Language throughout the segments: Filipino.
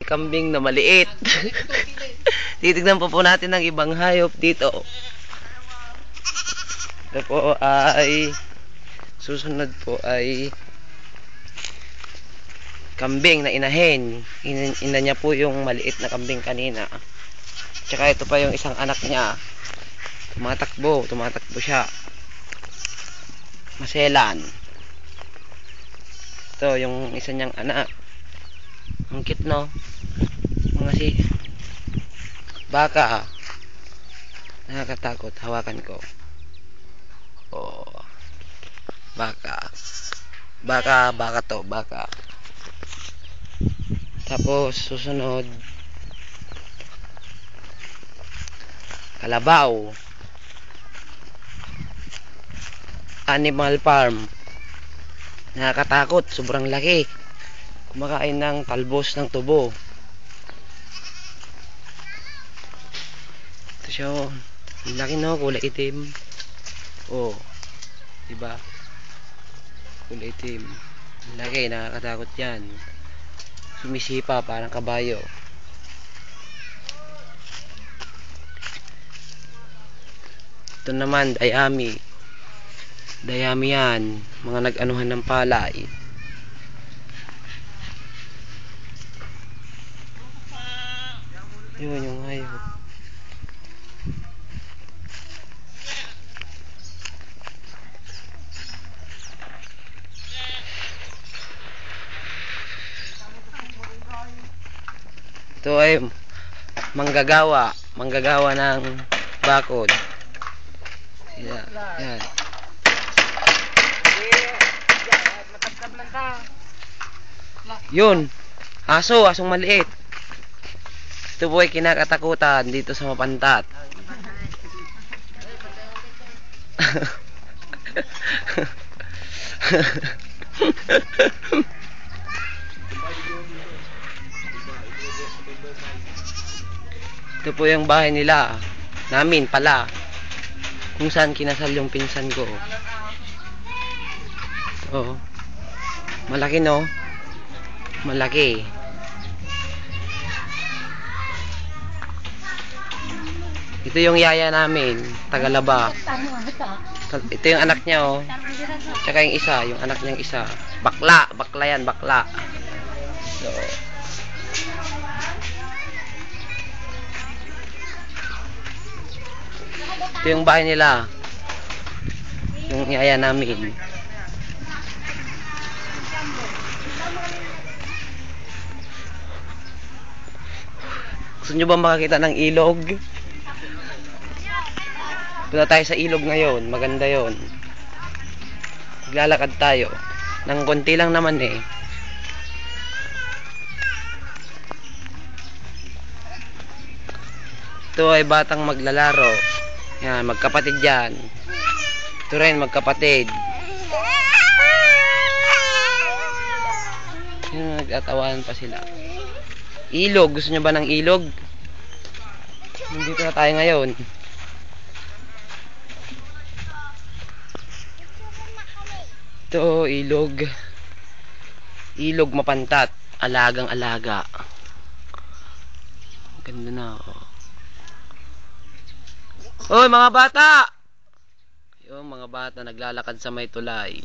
kambing na maliit. Titignan po natin ng ibang hayop dito. Ito po ay susunod po ay kambing na inahin. Ina niya po yung maliit na kambing kanina. Tsaka ito pa yung isang anak niya. Tumatakbo siya. Maselan. Ito yung isa niyang anak. Ang cute, no? Mga si baka. Nakakatakot. Hawakan ko. Oh. Baka. Baka to. Baka. Tapos, susunod. Kalabaw. Animal farm. Nakakatakot. Sobrang laki. Kumakain ng talbos ng tubo. Ito siya, oh. Ang laki, no? Kulay itim. Oh. Diba? Kulay itim. Ang laki. Nakakatakot yan. Sumisipa parang kabayo. Ito naman, dayami. Dayami yan. Mga nag-anuhan ng palay. Yun yung hayop. Ito ay manggagawa ng bakod. Yan. Yun. Asong maliit. Ito po ay kinakatakutan dito sa Mapantat. Ito po yung bahay nila. Namin pala. Kung saan kinasal yung pinsan ko. Oh. Malaki, no? Malaki. Ito yung yaya namin, Tagalaba. Ito yung anak niya, oh. Tsaka yung isa, yung anak niyang isa. Bakla yan, bakla. So, ito yung bahay nila. Yung yaya namin. Gusto nyo ba makakita ng ilog? Punta tayo sa ilog ngayon. Maganda yon. Maglalakad tayo. Nang konti lang naman eh. Ito ay batang maglalaro. Yan, magkapatid yan. Ito rin, magkapatid. Yan, nagtatawanan pa sila. Ilog. Gusto nyo ba ng ilog? Nandito na tayo ngayon. Ito, ilog. Ilog Mapantat. Alagang alaga. Ganda na, oh. Hoy, mga bata! Yung mga bata naglalakad sa may tulay.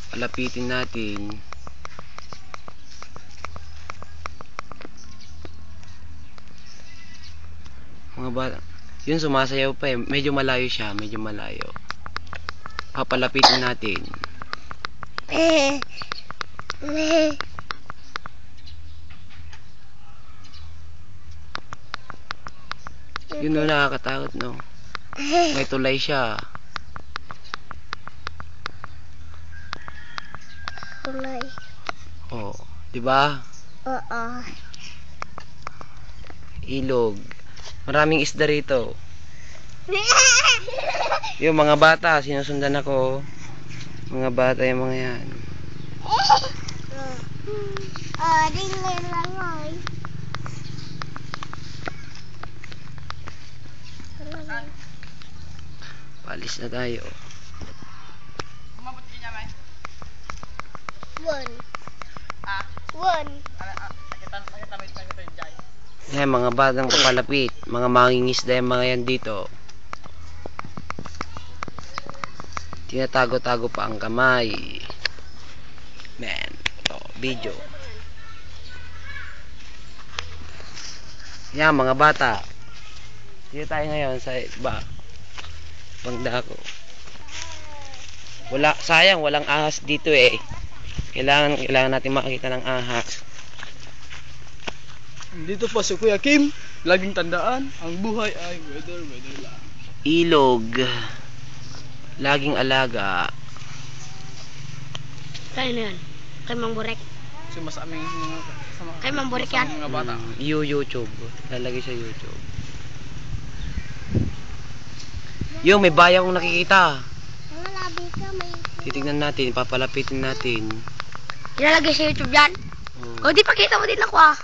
Palapitin natin. Mga bata. Yun, sumasayaw pa eh. Medyo malayo siya. Medyo malayo. Papalapitin natin. Yun, no, nakakatakot, no? May tulay siya. Tulay. Oh, di ba? Oo. Ilog. Maraming isda rito. Yung mga bata, sinusundan ako. Mga bata yung mga yan. Ringin lang ay. Palis na tayo. One. One. Yan, mga batang papalapit. Mga mangingisda yung mga yan dito. Tinatago-tago pa ang kamay. Man, ito, video. Yan, mga bata. Dito tayo ngayon sa bangdako. Sayang, walang ahas dito eh. Kailangan natin makakita ng ahas. Dito po si Kuya Kim, laging tandaan, ang buhay ay weather lang. Ilog. Laging alaga. Kaya na yan. Kay Mang Burek. So mas aming mga Kay Mang Burek yan. mga bata. YouTube. Lalagay sa YouTube. Yung may bayang kong nakikita. Mga labi ka, may... Titignan natin, papalapitin natin. Ilalagay sa YouTube yan. O, di pakita mo din ako ah.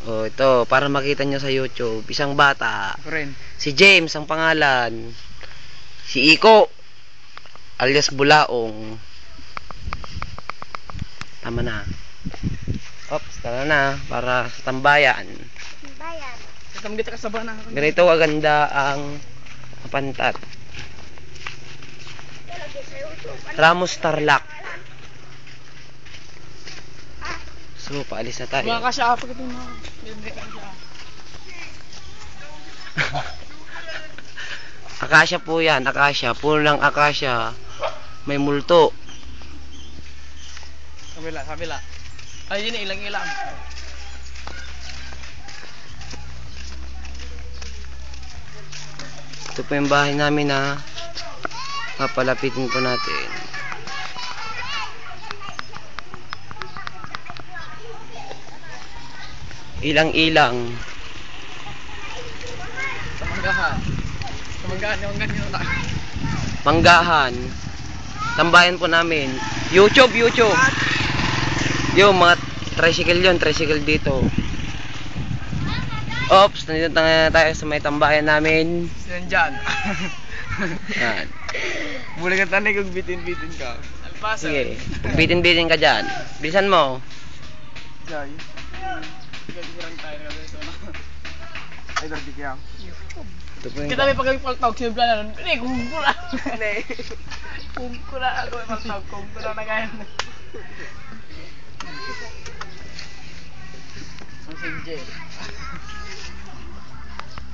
Oh, ito, para makita nyo sa YouTube. Isang bata. Friend. Si James ang pangalan. Si Iko alias Bulaong. Tama na. Ops, tara na para sa tambayan. Bayan. Katang dito ka sa bana. Ganito kaganda ang pantat. Ilalagay sa YouTube. Ramos Tarlac. So, paalis na tayo. Mga kasya pag ito mga. Akasya po yan, akasya. Puro lang akasya. May multo. Kabila. Ay, yun ilang. Ito po yung bahay namin na papalapitin po natin. Ilang-ilang. Samanggahan yun. Manggahan. Tambayan po namin. YouTube. Yung mga tricycle dito. Ops, nandito na tayo sa may tambayan namin. Yan dyan. Yan. Mula ka tanay kung bitin-bitin ka. Alpasa. Sige, bitin-bitin ka dyan. Bilisan mo. Jai. Gagawin tayo na dito. Ay, dati kaya. Ito po yung Kita may pagkakipaltawag siya yung plano. Hindi, kungkula. Hindi. Kungkula ako yung paltawag. Kungkula na kaya. Ang sinje.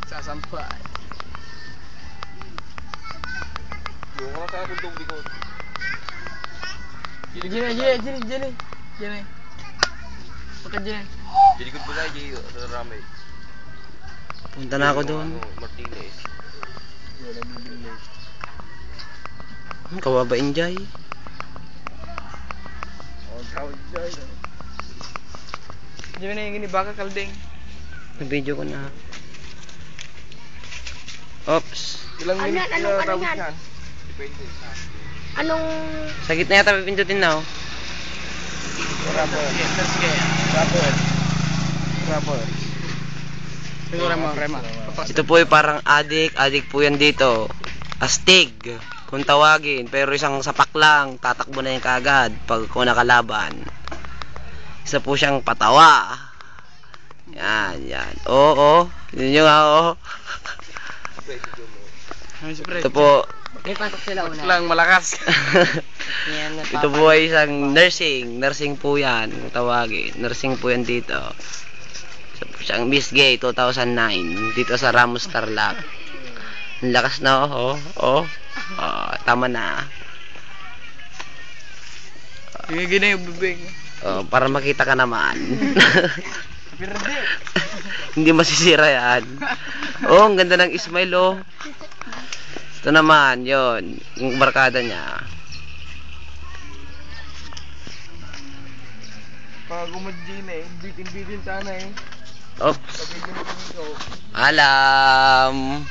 Sasampay. Yung mga kaya kundong bikot. Jini. Makan Jini. Jadi ikut pula je ramai. punta na ako doon. Martinez. Kawawa Injay. Jini na yung gini baka kalding. Nag-video ko na. Ops. Ilang Ano minutes yan? na Anong tapos ano yan? yan? Anong... Sa gitna yata pipindutin na oh. Rapper. Siguro rema. Ito po ay parang adik po yan dito. Astig, kung tawagin. Pero isang sapak lang, tatakbo na yung kaagad pag kung nakalaban. Isa po siyang patawa. Yan. Oo. Yun yung oo. Ito po, May pasok sila una. Lang malakas. ito po ay isang nursing. Nursing po yan, kung tawagin. Nursing po yan dito. Isa po siyang Miss Gay 2009 dito sa Ramos Tarlac. Ang lakas na oh. Tama na. Yung gina yung bibig. Para makita ka naman. Pero Hindi masisira yan. Ang ganda ng smile oh. Ito naman, yon yung barkada niya. pag umadjin bitin sana eh. Oops. Alam.